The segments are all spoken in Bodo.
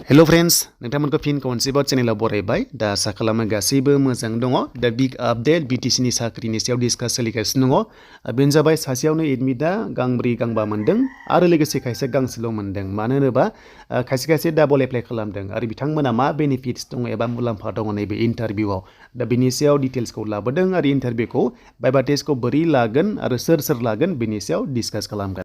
Hello friends, नोंथांमोनखौ फिन खनसेबाव चेनेलाव बरायबाय दा आसा खालामो गासैबो मोजां दङ दा बिग आपडेट BTC नि साख्रिनि सायाव डिसकास सोलिगासिनो दङ बेनो जाबाय सासेयावनो एडमिटआ गांब्रै गांबा मोनदों आरो लोगोसे खायसे गांसेल' मोनदों मानो होनोबा खायसे डाबल एप्लाइ खालामदों आरो बिथांमोना मा बेनिफिट्स दङ एबा मुलाम्फा दङ नैबे इन्टारभिउआव दा बेनि सायाव डिटेल्सखौ लाबोदों आरो इन्टारभिउखौ भाइभा टेस्टखौ बोरै लागोन आरो सोर लागोन बेनि सायाव डिसकास खालामगोन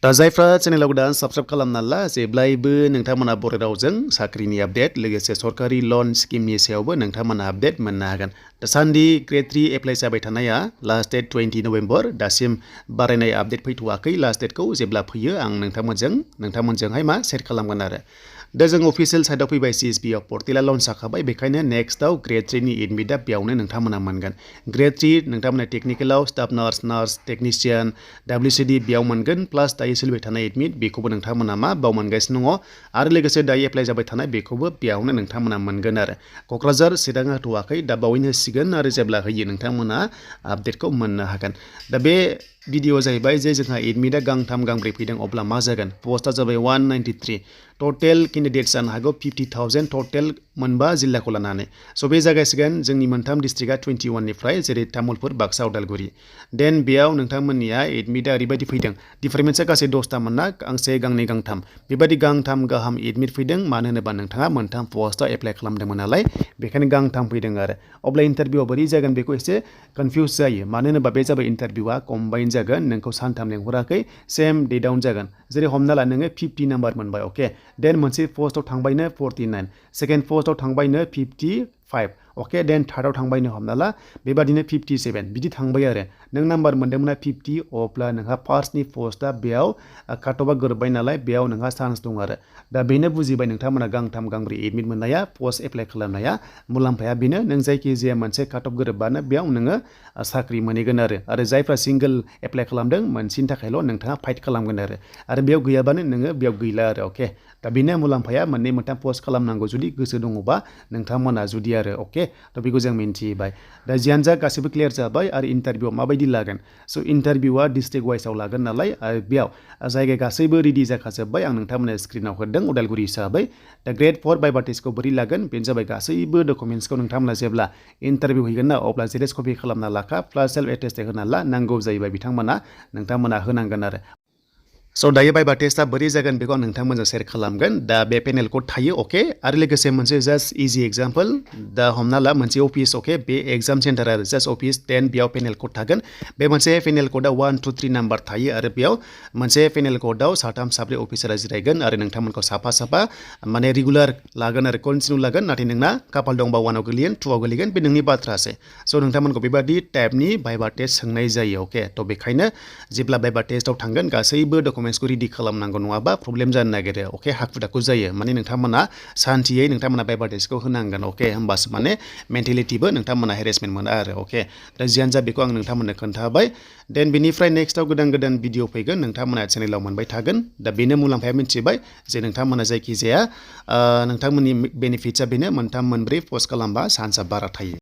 दा जायफ्रा चेनेलाव गोदान साबस्क्राइब खालामना ला जेब्लायबो नोंथांमोना बर' रावजों साख्रिनि आपडेट लोगोसे सरकारि लन स्किमनि सायावबो नोंथांमोना आपडेट मोननो हागोन दासान्दि ग्रेड 3 एप्लाइ जाबाय थानाया लास्ट डेट 20 नभेम्बर दासिम बारायनाय आपडेट फैथ'वाखै लास्ट डेटखौ जेब्ला फैयो आं नोंथांमोनजोंहाय मा सेयार खालामगोन आरो दा जों अफिसियेल साइडआव फैबाय CSB आव पर्टेला लन्च जाखाबाय बेखायनो नेक्स्टआव ग्रेड 3 नि एडमिटआ बेयावनो नोंथांमोना मोनगोन ग्रेड 3 नोंथांमोना टेक्निकेलाव स्टाफ नार्स टेक्निशियान WCD बेयाव मोनगोन प्लास दायो सोलिबाय थानाय एडमिट बेखौबो नोंथांमोना मा बाव मोनगासिनो दङ आरो लोगोसे दायो एप्लाइ जाबाय थानाय बेखौबो बेयावनो नोंथांमोना मोनगोन आरो क'क्राझार चिरां होथ'वाखै दा बावैनो होसिगोन आरो जेब्ला होयो नोंथांमोना आपडेटखौ मोननो हागोन दा बे भिडिअ जाहैबाय जे जोंहा एडमिटआ गांथाम गांब्रै फैदों अब्ला मा जागोन पस्टआ जाबाय 193 टटेल केन्डिडेट्स जानो हागौ 50,000 टटेल मोनबा जिल्लाखौ लानानै स' बे जागायसिगोन जोंनि मोनथाम डिस्ट्रिक्टआ 21 निफ्राय जेरै तामुलपुर बाक्सा उदालगुरि देन बेयाव नोंथांमोननिया एडमिटआ ओरैबायदि फैदों डिफारेन्सआ गासै 10ता मोनना गांसे गांनै गांथाम बेबायदि गांथाम गाहाम एडमिट फैदों मानो होनोबा नोंथाङा मोनथाम पस्टआव एप्लाइ खालामदोंमोन नालाय बेखायनो गांथाम फैदों आरो अब्ला इन्टारभिउआव बोरै जागोन बेखौ एसे कनफिउज जायो मानो होनोबा बे जाबाय इन्टारभिउआ कम्बाइन जागोन नोंखौ सानथाम लेंहराखै सेम डेटआवनो जागोन जेरै हमना ला नोङो 50 नाम्बार मोनबाय अके देन मोनसे पस्टआव थांबायनो 49 सेकेन्ड पस्टआव थांबायनो 55 अके देन थार्डआव थांबायनो हमना ला बेबादिनो 57 बिदि थांबाय आरो नों नाम्बार मोनदोंमोनना 50 अब्ला नोंहा फार्स्टनि पस्टआ बेयाव काटअफआ गोरोबबाय नालाय बेयाव नोंहा चान्स दं आरो दा बेनो बुजिबाय नोंथांमोना गांथाम गांब्रै एडमिट मोननाया पस्ट एप्लाइ खालामनाया मुलाम्फाया बेनो नों जायखिजाया मोनसे काटअफ गोरोबबानो बेयाव नोङो साख्रि मोनहैगोन आरो जायफ्रा सिंगल एप्लाइ खालामदों मोनसेनि थाखायल' नोंथाङा फाइट खालामगोन आरो बेयाव गैयाबानो नोङो बेयाव गैला आरो अके दा बेनो मुलाम्फाया मोननै मोनथाम पस्ट खालामनांगौ जुदि गोसो दङबा नोंथांमोना जुदि आरो अके थ' बेखौ जों मिन्थिबाय दा जियानो जा गासैबो क्लियार जाबाय आरो इन्टारभिउआव माबायदि लागोन स' इन्टारभिउआ डिस्ट्रिक्ट वाइसआव लागोन नालाय आरो बेयाव जायगा गासैबो रेडि जाखाजोब्बाय आं नोंथांमोननो स्क्रिनाव होदों उदालगुरि हिसाबै दा ग्रेड 4 भाइभा टेस्टखौ बोरै लागोन बेनो जाबाय गासैबो डकुमेन्ट्सखौ नोंथांमोना जेब्ला इन्टारभिउ हैगोन ना अब्ला जेरेक्स कपि खालामना लाखा प्लास सेल्फ एटेस्टेड होना ला नांगौ जायोबा नोंथांमोना होनांगोन आरो स' दायो भाइभा टेस्टआ बोरै जागोन बेखौ आं नोंथांमोनजों शेयार खालामगोन दा बे पेनेल कड थायो अके आरो लोगोसे मोनसे जास्ट इजि एग्जाम्पल दा हमना ला मोनसे अफिस अके बे एग्जाम सेन्टार आरो जास्ट अफिस देन बेयाव पेनेल कड थागोन बे मोनसे पेनेल कडआ 1 2 3 नाम्बार थायो आरो बेयाव मोनसे पेनेल कडआव साथाम साब्रै अफिसारा जिरायगोन आरो नोंथांमोनखौ साफा माने रेगुलार लागोन आरो कन्टिनिउ लागोन नाथाय नोंना खाफाल दंबा 1आव गोलैगोन 2आव गोलैगोन बे नोंनि बाथ्रासो स' नोंथांमोनखौ बेबादि टाइपनि भाइभा टेस्ट सोंनाय जायो अके थ' बेखायनो जेब्ला भाइभा टेस्टआव थांगोन गासैबो डकुमेन्ट्सखौ रेडि खालामनांगौ नङाबा प्रब्लेम जानो नागिरो अके हाखु दाखु जायो माने नोंथांमोना सान्थियै नोंथांमोना भाइभा टेस्टखौ होनांगोन अके होमबासो माने मेन्टेलिटिबो नोंथांमोना हेरेसमेन्ट मोना आरो अके दा जियानो जा बेखौ आं नोंथांमोननो खोन्थाबाय देन बेनिफ्राय नेक्स्टआव गोदान भिडिअ फैगोन नोंथांमोना चेनेलाव मोनबाय थागोन दा बेनो मुलाम्फाया मिथिबाय जे नोंथांमोना जायखिजाया नोंथांमोननि बेनिफिट्सआ बेनो मोनथाम मोनब्रै पस्ट खालामबा चान्सआ बारा थायो